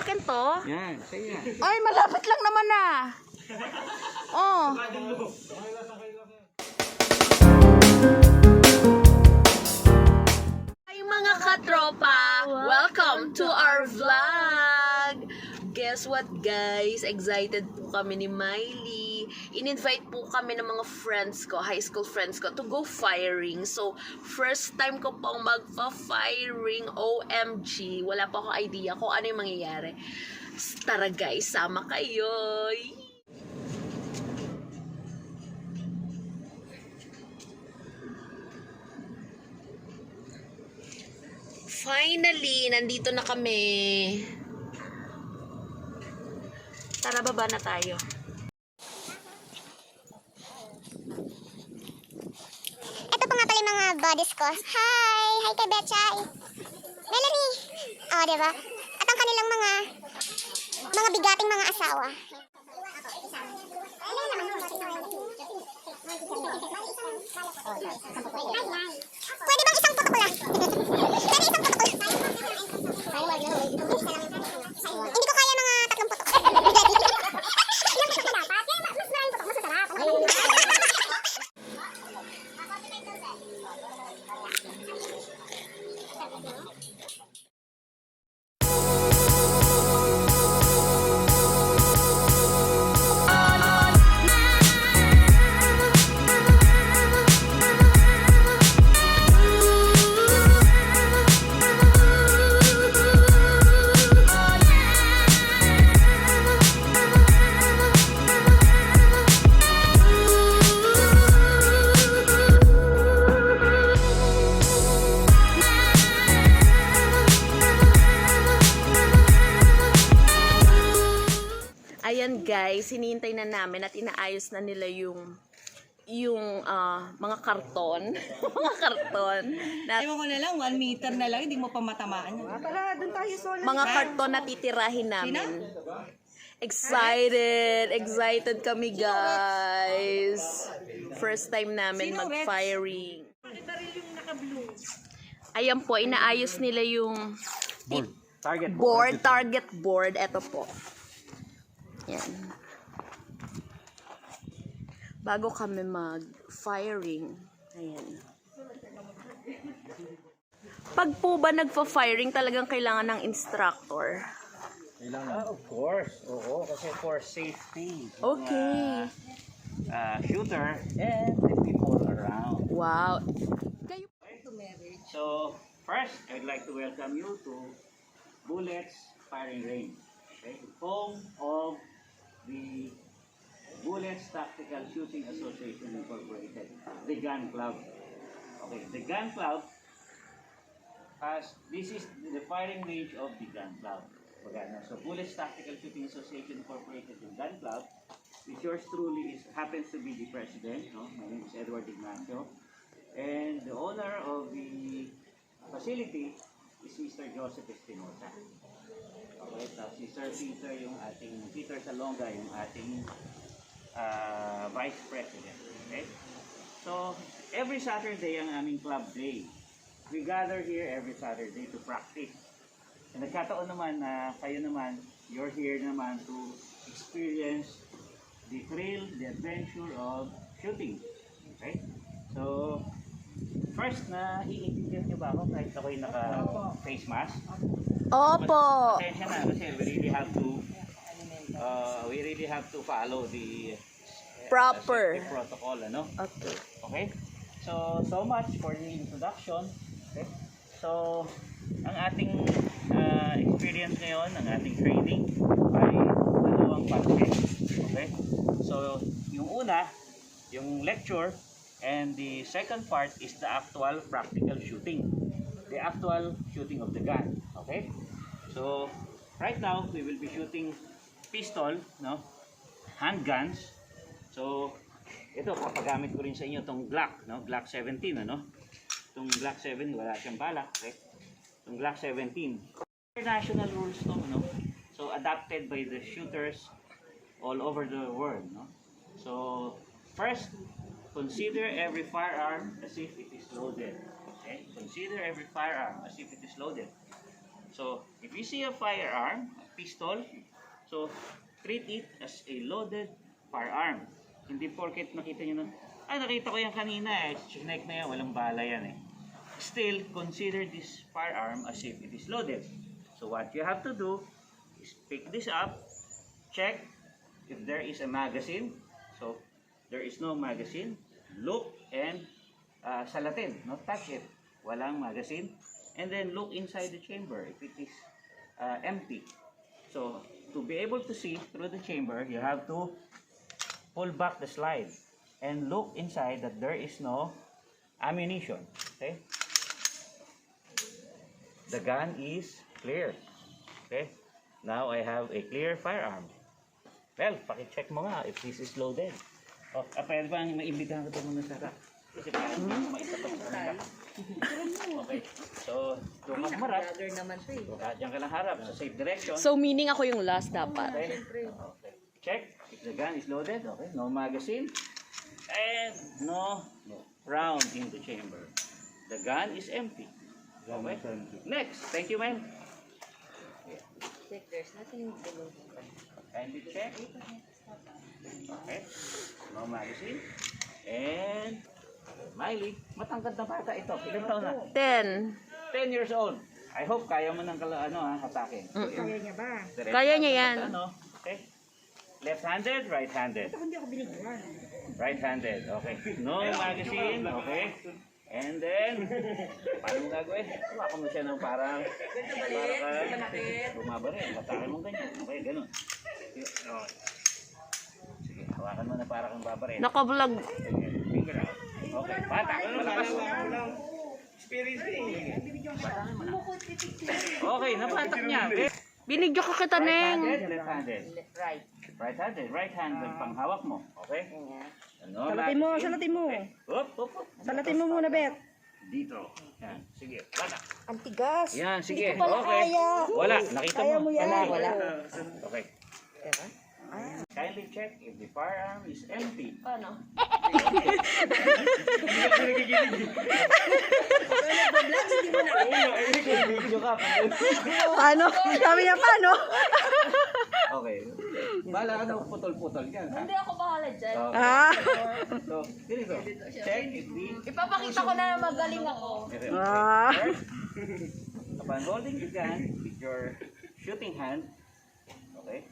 akin to? Yan, sa'yo yan. Ay, malapit lang naman ah. Oh. Ay mga katropa, welcome to our vlog. Guess what guys, excited po kami ni Miley. In-invite po kami ng mga friends ko, high school friends ko, to go firing. So, first time ko pong magpa-firing, OMG. Wala pa akong idea kung ano yung mangyayari. Tara guys, sama kayo. Finally, nandito na kami. Tara, baba na tayo. Ito pa nga pala yung mga buddies ko. Hi! Hi kay Betchay! Melanie! Oh, diba? At ang kanilang mga bigating mga asawa. Pwede bang isang puto ko lang? Pwede isang puto ko. Hindi ko kaya mga 3 puto. Ilang puto dapat? Mas maraming puto, mas masarap. Ayan guys, hinihintay na namin at inaayos na nila yung mga karton. Mga karton. Ewan ko na lang, 1 meter na lang, hindi mo pa matamaan. Tara, doon tayo solid. Mga karton na titirahin namin. Excited kami guys. First time namin mag-firing. Ayan po, inaayos nila yung target board. Ito po. Yan. Bago kami mag-firing. Ayan. Pag po ba nagpa-firing, talagang kailangan ng instructor? Kailangan. Of course. Oo, kasi for safety. Okay. Shooter and the people around. Wow. So, first, I'd like to welcome you to Bullets Firing Range. Okay? Home of the Bullets Tactical Shooting Association Incorporated, the Gun Club. Okay, the Gun Club this is the firing range of the Gun Club. So, Bullets Tactical Shooting Association Incorporated, the Gun Club, which yours truly happens to be the president. No? My name is Edward Ignacio. And the owner of the facility is Mr. Joseph Espinosa. Okay, tapos si Sir Peter, yung ating Peter Salonga, yung ating Vice President. Okay? So, every Saturday ang aming club day. We gather here every Saturday to practice. And nagkataon naman na kayo naman, you're here naman to experience the thrill, the adventure of shooting. Okay? So, first na iintindihan niyo ba ako kahit ako'y naka-face mask? Opo. Attention na kasi we really have to follow the Proper. the protocol, ano? Okay. Okay? So much for the introduction. Okay? So, ang ating experience ngayon, ang ating training ay 2 partes. Okay? So, yung una, yung lecture, and the second part is the actual practical shooting. The actual shooting of the gun. Okay? So, right now, we will be shooting pistol, no? Handguns. So, ito, papagamit ko rin sa inyo itong Glock, no? Glock 17, ano? Itong Glock 7, wala siyang bala, okay? Itong Glock 17. International rules to, no? So, adapted by the shooters all over the world, no? So, first, consider every firearm as if it is loaded. Okay? Consider every firearm as if it is loaded. So, if you see a firearm, a pistol, so treat it as a loaded firearm. Hindi porket nakita nyo na, nakita ko yan kanina chinek na yan, walang bala yan Still, consider this firearm as if it is loaded. So what you have to do is pick this up, check if there is a magazine. So, there is no magazine. Look and salatin, not touch it. Walang magazine. And then look inside the chamber if it is empty. So, to be able to see through the chamber, you have to pull back the slide and look inside that there is no ammunition. Okay? The gun is clear. Okay? Now I have a clear firearm. Well, paki-check mo nga if this is loaded. Pwede ba maimbitahan ko ito muna sa harap? Kasi parang maitapat sa kanila. Okay. So, doon ka marap. Diyan ka lang harap sa safe direction. So, meaning ako yung last dapat. Okay. Okay. Check if the gun is loaded. Okay. No magazine. And no round in the chamber. The gun is empty. Okay. Next. Thank you, ma'am. Check, there's nothing below. Kindly check. Okay. No magazine. And Miley, matangkad na bata ito. Ilang taon na? 10. 10 years old. I hope kaya mo ng hatakin. Kaya niya ba? Kaya niya yan. Okay. Left-handed, right-handed. Hindi ako binigyan. Right-handed. Okay. No magazine. Okay. And then, paano mo gagawin? Hawakan mo siya ng parang bumabarin. Hatakin mo ganyan. Okay, ganun. Sige, hawakan mo na parang babarin. Naka-vlog. Okay, finger out. Okay, bata. Malakas. Okay, napatak niya. Okay. Binigyo ko kita, Neng. Right-handed, left-handed. Right. Right-handed, right-hand, panghawak mo. Okay? Ano, Salatin mo. Okay. Up. Salatin mo muna, Bet. Dito. Yan, sige. Bata. Ang tigas. Yan, sige. Hindi ko pala Okay. kaya. Wala, nakita Kaya mo. mo yan. Wala. Okay. Diba? Kindly check if the firearm is empty. Paano? Paano? Sabi niya paano? Okay. Bala ka na putol-putol yan. Hindi ako bahala dyan. Ah. So, dito. Check if the... Ipapakita ko na magaling ako. Ah. First, upon holding the gun with your shooting hand, okay,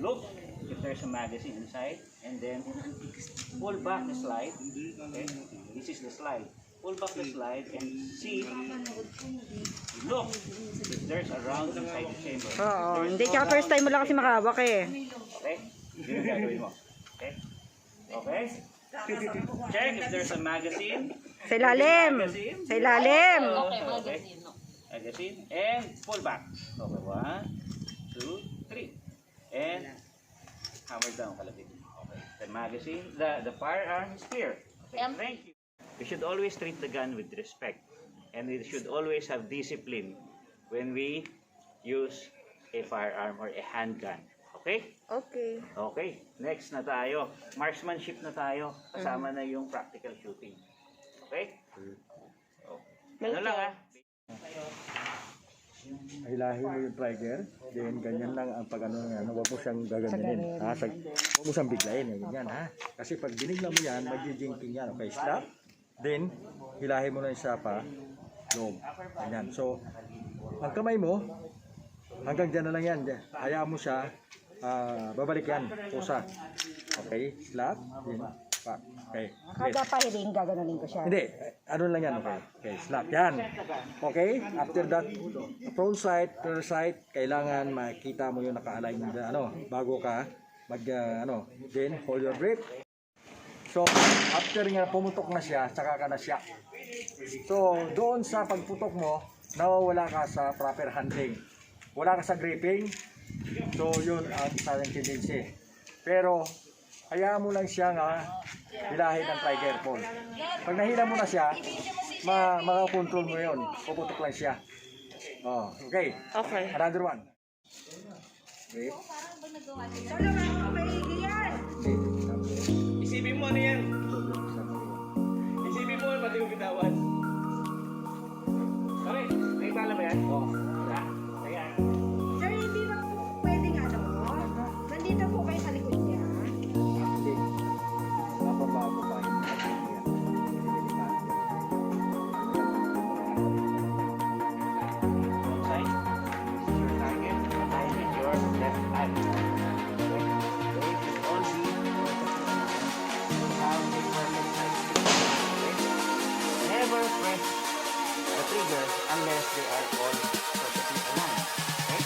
look if there's a magazine inside, and then pull back the slide. Okay, this is the slide. Pull back the slide and see. Look if there's a round inside the chamber. Oo. Hindi ka first time mo lang kasi makahawak eh. Okay, yun ang gagawin mo. Okay, okay. Check if there's a magazine. Sa ilalim. Sa ilalim. Okay, magazine. No. Magazine and pull back. Okay, 1, 2, 3. And hammer down kalapit. Okay. The magazine, the firearm is clear. Okay, thank you. We should always treat the gun with respect, and we should always have discipline when we use a firearm or a handgun. Okay? Okay. Okay. Next na tayo. Marksmanship na tayo. Kasama na yung practical shooting. Okay? So, ano lang hilahin mo yung trigger, then ganyan lang ang pag-ano nga, huwag mo siyang gaganyanin. Huwag mo siyang biglayin, ganyan ha. Kasi pag binigla mo yan, magjijinking yan. Okay, stop. Then, hilahin mo na yung sapa, loob. Ganyan. So, ang kamay mo, hanggang dyan na lang yan. Hayaan mo siya, babalik yan, pusa. Okay, slap, then, back. Okay. Kada pa hiling, gaganunin ko siya. Hindi, ano lang yan, okay. Okay, slap yan. Okay, after that, front side, rear side, kailangan makita mo yung naka-align na bago ka then hold your breath. So, after nga pumutok na siya, saka ka na siya. So, doon sa pagputok mo, nawawala ka sa proper handling. Wala ka sa gripping. So, yun ang silent tendency. Pero, hayaan mo lang siya nga hilahin ng trigger pull. Pag nahila mo na siya, makakontrol mo yun. Puputok lang siya. Oh, okay. Okay. Another one. Okay. Isipin mo ano yan. Isipin mo pati yung bitawan. Okay, may bala ba yan? Oh. trigger unless they are all perfectly aligned. Okay?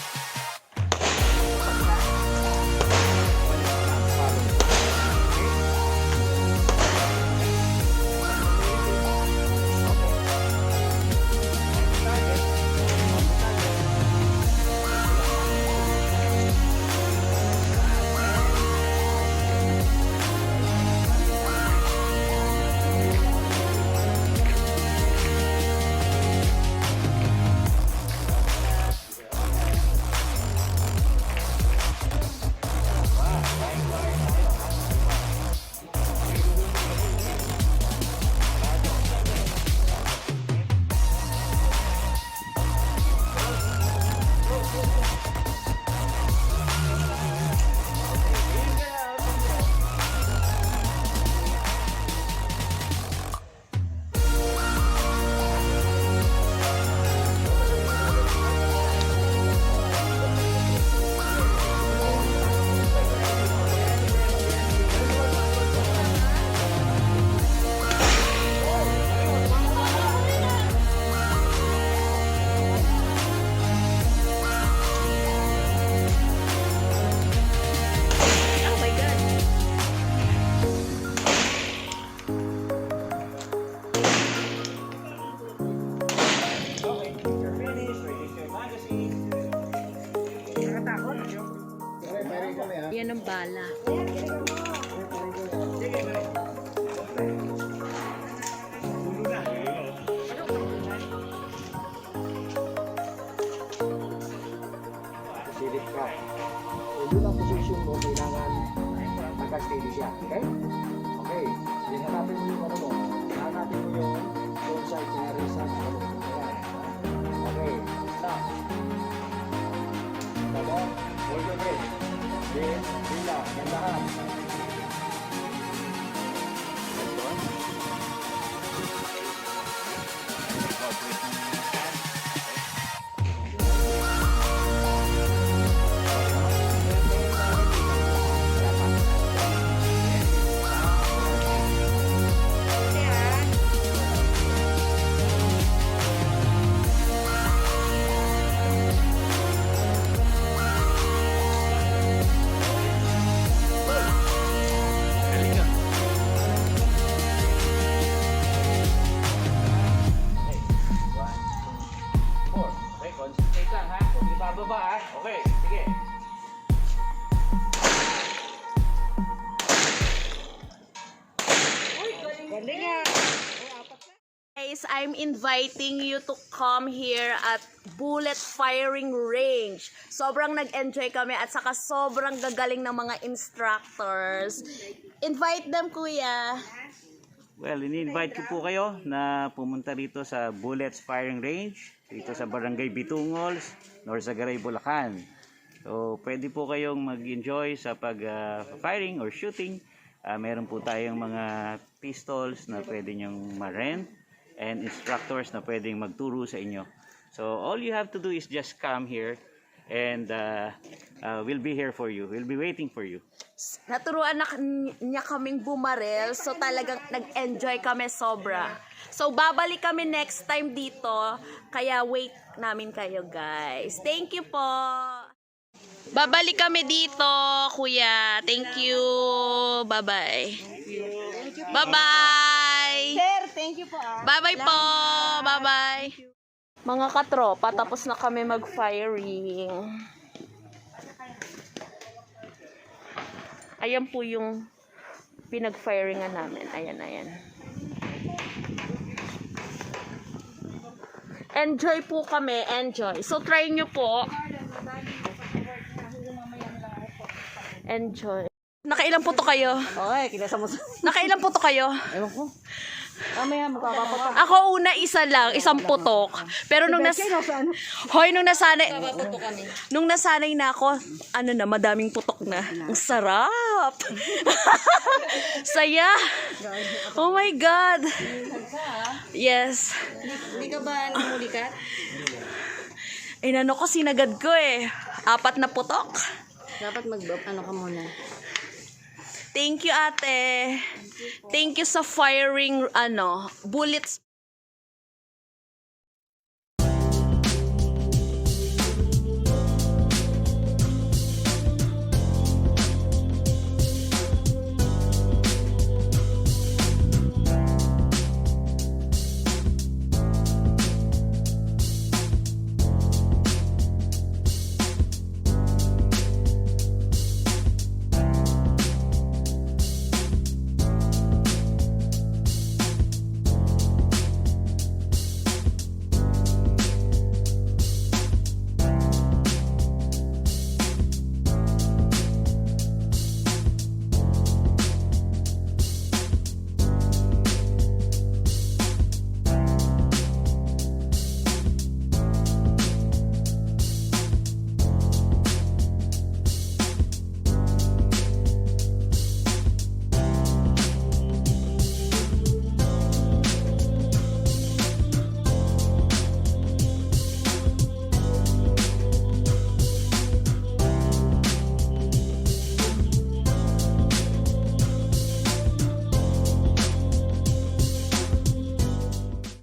Oh my God. Okay, you're finished. Release your magazine. Yan ang bala. Silip ka. So, yun ang position mo, kailangan naka-steady siya. Okay? Okay. So, hanapin mo yung ano mo. Hanapin mo yung front side na resa. Ayan. Okay. Stop. Tabo. Hold your breath. Then, hila. Gandahan. Okay, concentrate lang ha. Huwag ibababa ha. Okay, sige. Guys, I'm inviting you to come here at bullet firing range. Sobrang nag-enjoy kami at saka sobrang gagaling ng mga instructors. Invite them, kuya. Well, ini-invite ko po kayo na pumunta dito sa Bullets Firing Range, dito sa Barangay Bitungols, Norzagaray, Bulacan. So, pwede po kayong mag-enjoy sa pag-firing or shooting. Meron po tayong mga pistols na pwede nyong ma-rent and instructors na pwedeng magturo sa inyo. So, all you have to do is just come here and we'll be here for you. We'll be waiting for you. Naturuan na niya kaming bumarel, so talagang nag-enjoy kami sobra. So babalik kami next time dito, kaya wait namin kayo guys. Thank you po! Babalik kami dito, kuya. Thank you. Bye-bye. Bye-bye! Sir, thank you po Bye-bye po! Bye-bye! Mga katropa, tapos na kami mag-firing. Ayan po yung pinag-firingan namin. Ayan, ayan. Enjoy po kami. Enjoy. So, try nyo po. Enjoy. Nakailang puto kayo? Okay, kinasa mo sa... Nakailang puto kayo? Ewan ko. Mamaya magpapaputok. Ako una isa lang, isang putok. Pero nung Hoy, nung nasanay na ako, ano na, madaming putok na. Ang sarap. Saya. Oh my God. Yes. Hindi ka ba namulikat? Inano ko, sinagad ko eh. 4 na putok. Dapat ano ka muna. Thank you, ate. Thank you sa firing, bullets.